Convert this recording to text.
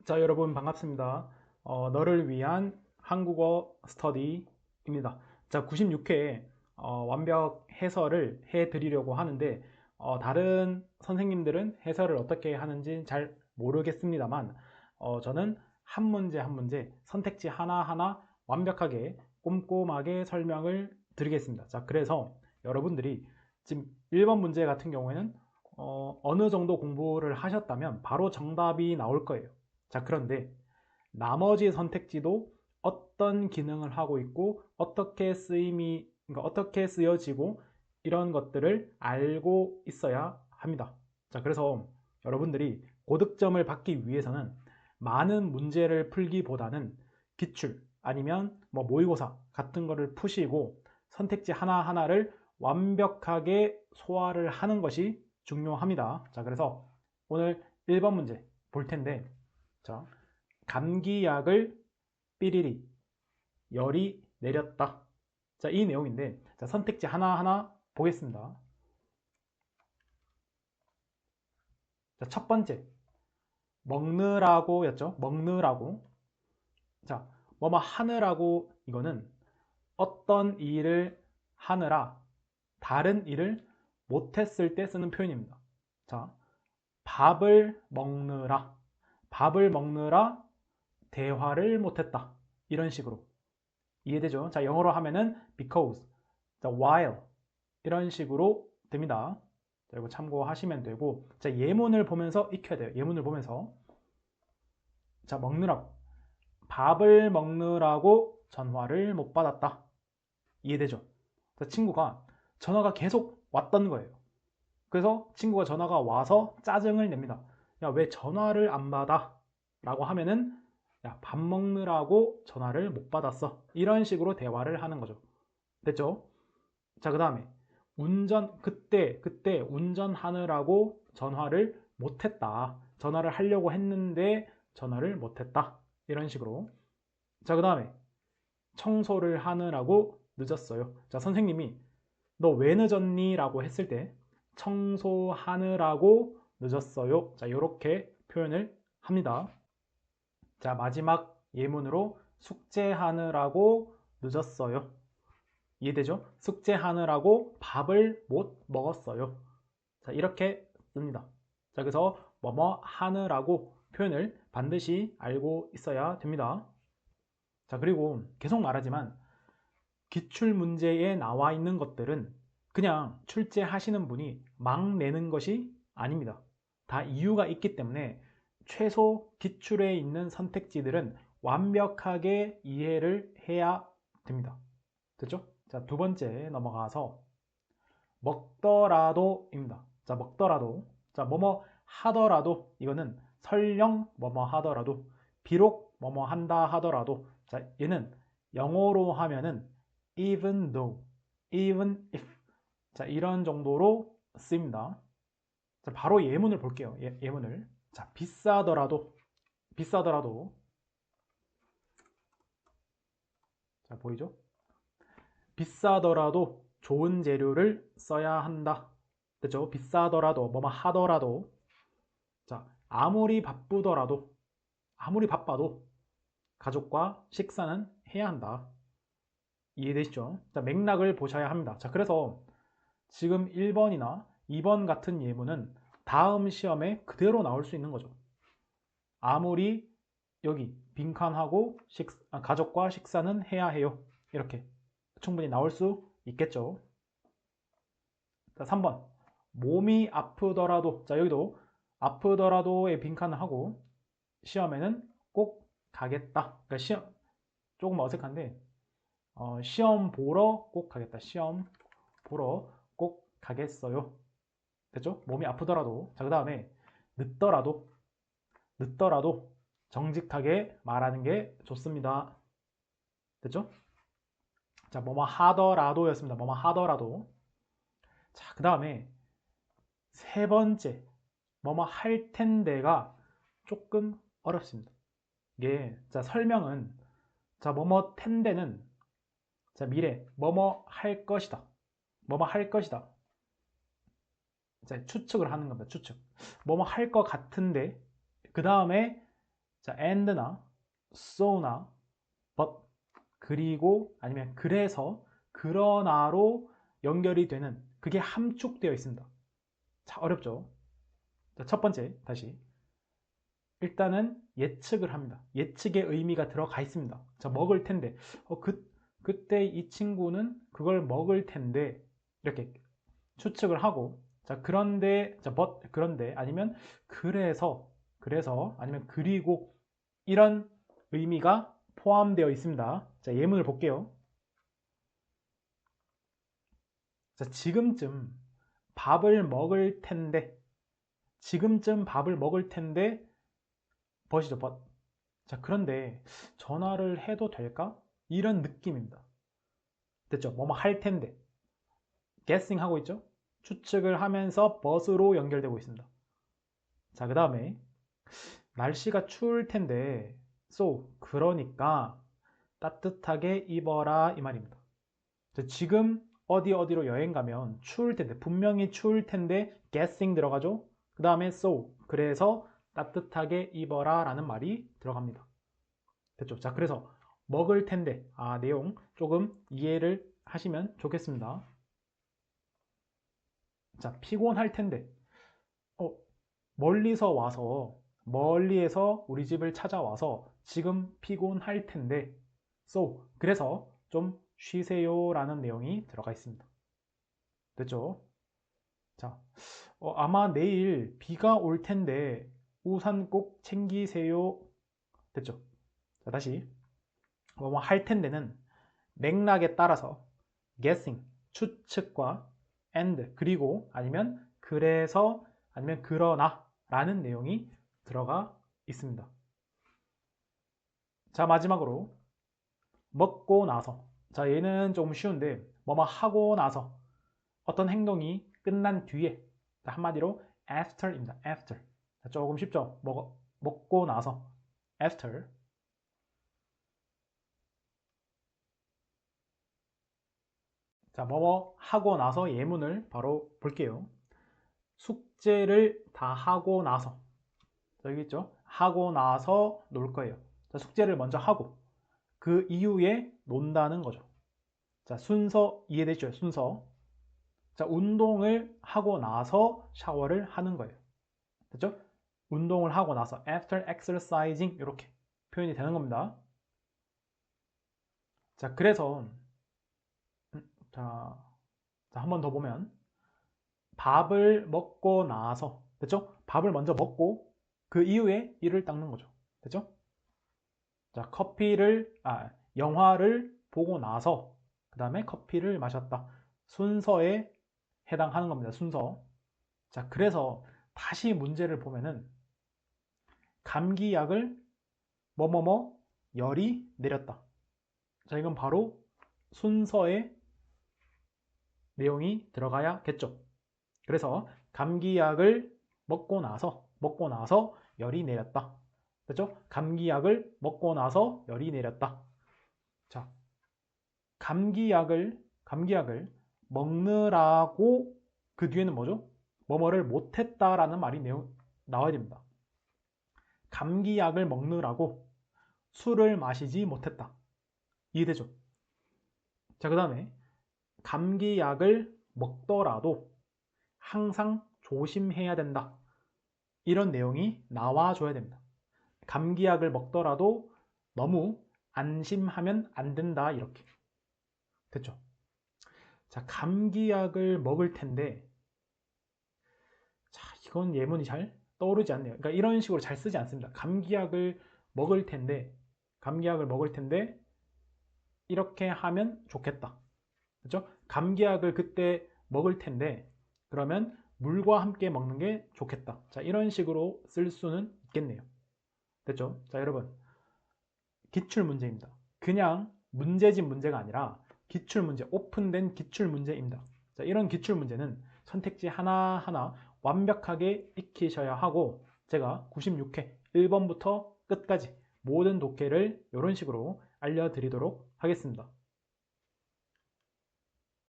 자, 여러분 반갑습니다. 너를 위한 한국어 스터디입니다. 자, 96회에 완벽 해설을 해드리려고 하는데 다른 선생님들은 해설을 어떻게 하는지 잘 모르겠습니다만 저는 한 문제 한 문제 선택지 하나하나 완벽하게 꼼꼼하게 설명을 드리겠습니다. 자, 그래서 여러분들이 지금 1번 문제 같은 경우에는 어느 정도 공부를 하셨다면 바로 정답이 나올 거예요. 자, 그런데 나머지 선택지도 어떤 기능을 하고 있고 그러니까 어떻게 쓰여지고 이런 것들을 알고 있어야 합니다. 자, 그래서 여러분들이 고득점을 받기 위해서는 많은 문제를 풀기보다는 기출 아니면 뭐 모의고사 같은 거를 푸시고 선택지 하나하나를 완벽하게 소화를 하는 것이 중요합니다. 자, 그래서 오늘 1번 문제 볼 텐데, 자, 감기약을 삐리리 열이 내렸다. 자, 이 내용인데, 자, 선택지 하나하나 보겠습니다. 자, 첫 번째, 먹느라고 였죠. 먹느라고. 자, 뭐뭐 하느라고, 이거는 어떤 일을 하느라 다른 일을 못했을 때 쓰는 표현입니다. 자, 밥을 먹느라 대화를 못했다. 이런 식으로 이해되죠? 자, 영어로 하면은 because, 자, while 이런 식으로 됩니다. 자, 이거 참고하시면 되고, 자, 예문을 보면서 익혀야 돼요. 예문을 보면서. 자, 먹느라고, 밥을 먹느라고 전화를 못 받았다. 이해되죠? 자, 친구가 전화가 계속 왔던 거예요. 그래서 친구가 전화가 와서 짜증을 냅니다. 야, 왜 전화를 안 받아? 라고 하면은, 야, 밥 먹느라고 전화를 못 받았어. 이런 식으로 대화를 하는 거죠. 됐죠? 자, 그 다음에 그때 운전하느라고 전화를 못했다. 전화를 하려고 했는데 전화를 못했다. 이런 식으로. 자, 그 다음에 청소를 하느라고 늦었어요. 자, 선생님이 너 왜 늦었니? 라고 했을 때 청소하느라고 늦었어요. 자, 이렇게 표현을 합니다. 자, 마지막 예문으로 숙제하느라고 늦었어요. 이해되죠? 숙제하느라고 밥을 못 먹었어요. 자, 이렇게 씁니다. 자, 그래서 뭐뭐 하느라고 표현을 반드시 알고 있어야 됩니다. 자, 그리고 계속 말하지만 기출 문제에 나와 있는 것들은 그냥 출제하시는 분이 막 내는 것이 아닙니다. 다 이유가 있기 때문에 최소 기출에 있는 선택지들은 완벽하게 이해를 해야 됩니다. 됐죠? 자, 두 번째 넘어가서 먹더라도입니다. 자, 먹더라도. 자, 뭐뭐 하더라도. 이거는 설령 뭐뭐 하더라도. 비록 뭐뭐 한다 하더라도. 자, 얘는 영어로 하면은 even though, even if. 자, 이런 정도로 쓰입니다. 자, 바로 예문을 볼게요. 예문을. 자, 비싸더라도. 자, 보이죠? 비싸더라도 좋은 재료를 써야 한다. 됐죠? 비싸더라도, 뭐뭐 하더라도. 자, 아무리 바빠도 가족과 식사는 해야 한다. 이해되시죠? 자, 맥락을 보셔야 합니다. 자, 그래서 지금 1번이나 2번 같은 예문은 다음 시험에 그대로 나올 수 있는 거죠. 아무리 여기 빈칸하고 가족과 식사는 해야 해요. 이렇게 충분히 나올 수 있겠죠. 자, 3번. 몸이 아프더라도. 자, 여기도 아프더라도에 빈칸을 하고 시험에는 꼭 가겠다. 그러니까 시험 조금 어색한데 시험 보러 꼭 가겠다. 시험 보러 꼭 가겠어요. 됐죠? 몸이 아프더라도. 자, 그 다음에 늦더라도 정직하게 말하는 게 좋습니다. 됐죠? 자, 뭐뭐 하더라도였습니다. 뭐뭐 하더라도. 자, 그 다음에 세 번째, 뭐뭐 할 텐데가 조금 어렵습니다. 이게, 자, 설명은, 자, 뭐뭐 텐데는, 자, 미래, 뭐뭐 할 것이다. 뭐뭐 할 것이다. 자, 추측을 하는 겁니다. 추측. 뭐뭐 할 것 같은데, 그 다음에 자, and나 so나 but 그리고 아니면 그래서 그러나로 연결이 되는 그게 함축되어 있습니다. 자, 어렵죠? 자, 첫 번째 다시 일단은 예측을 합니다. 예측의 의미가 들어가 있습니다. 자, 먹을 텐데 그때 이 친구는 그걸 먹을 텐데 이렇게 추측을 하고 자, 그런데 자, but 그런데 아니면 그래서 아니면 그리고 이런 의미가 포함되어 있습니다. 자, 예문을 볼게요. 자, 지금쯤 밥을 먹을 텐데 지금쯤 밥을 먹을 텐데 벗이죠, 벗. 자, 그런데 전화를 해도 될까? 이런 느낌입니다. 됐죠? 뭐뭐 할 텐데. guessing 하고 있죠? 추측을 하면서 벗으로 연결되고 있습니다. 자, 그 다음에 날씨가 추울 텐데 so, 그러니까 따뜻하게 입어라 이 말입니다. 자, 지금 어디로 여행 가면 추울 텐데 분명히 추울 텐데 guessing 들어가죠? 그 다음에 so, 그래서 따뜻하게 입어라 라는 말이 들어갑니다. 됐죠? 자, 그래서 먹을 텐데 내용 조금 이해를 하시면 좋겠습니다. 자, 피곤할 텐데 멀리에서 우리 집을 찾아와서 지금 피곤할 텐데 so, 그래서 좀 쉬세요 라는 내용이 들어가 있습니다. 됐죠? 자, 아마 내일 비가 올 텐데 우산 꼭 챙기세요. 됐죠? 자, 다시 뭐뭐 할 텐데는 맥락에 따라서 guessing, 추측과 and, 그리고 아니면 그래서 아니면 그러나 라는 내용이 들어가 있습니다. 자, 마지막으로 먹고 나서 자, 얘는 조금 쉬운데 뭐뭐 하고 나서 어떤 행동이 끝난 뒤에 자, 한마디로 after입니다. after. 자, 조금 쉽죠? 먹고 나서 after. 자, 뭐뭐 하고 나서 예문을 바로 볼게요. 숙제를 다 하고 나서 자, 여기 있죠? 하고 나서 놀 거예요. 자, 숙제를 먼저 하고 그 이후에 논다는 거죠. 자, 순서 이해되죠? 순서. 자, 운동을 하고 나서 샤워를 하는 거예요. 됐죠? 운동을 하고 나서 after exercising 이렇게 표현이 되는 겁니다. 자, 그래서 자, 한 번 더 보면 밥을 먹고 나서 됐죠? 밥을 먼저 먹고 그 이후에 이를 닦는 거죠. 됐죠? 자, 영화를 보고 나서 그 다음에 커피를 마셨다. 순서에 해당하는 겁니다. 순서. 자, 그래서 다시 문제를 보면은 감기약을 뭐뭐뭐 열이 내렸다. 자, 이건 바로 순서에 내용이 들어가야겠죠. 그래서 감기약을 먹고 나서 열이 내렸다. 됐죠? 감기약을 먹고 나서 열이 내렸다. 자, 감기약을 먹느라고 그 뒤에는 뭐죠? 뭐뭐를 못했다라는 말이 나와야 됩니다. 감기약을 먹느라고 술을 마시지 못했다. 이해되죠? 자, 그 다음에 감기약을 먹더라도 항상 조심해야 된다. 이런 내용이 나와줘야 됩니다. 감기약을 먹더라도 너무 안심하면 안 된다. 이렇게. 됐죠? 자, 감기약을 먹을 텐데 자, 이건 예문이 잘 떠오르지 않네요. 그러니까 이런 식으로 잘 쓰지 않습니다. 감기약을 먹을 텐데 이렇게 하면 좋겠다. 그렇죠? 감기약을 그때 먹을 텐데 그러면 물과 함께 먹는 게 좋겠다. 자, 이런 식으로 쓸 수는 있겠네요. 됐죠? 자, 여러분 기출문제입니다. 그냥 문제집 문제가 아니라 기출문제, 오픈된 기출문제입니다. 자, 이런 기출문제는 선택지 하나하나 완벽하게 익히셔야 하고 제가 96회 1번부터 끝까지 모든 독해를 이런 식으로 알려드리도록 하겠습니다.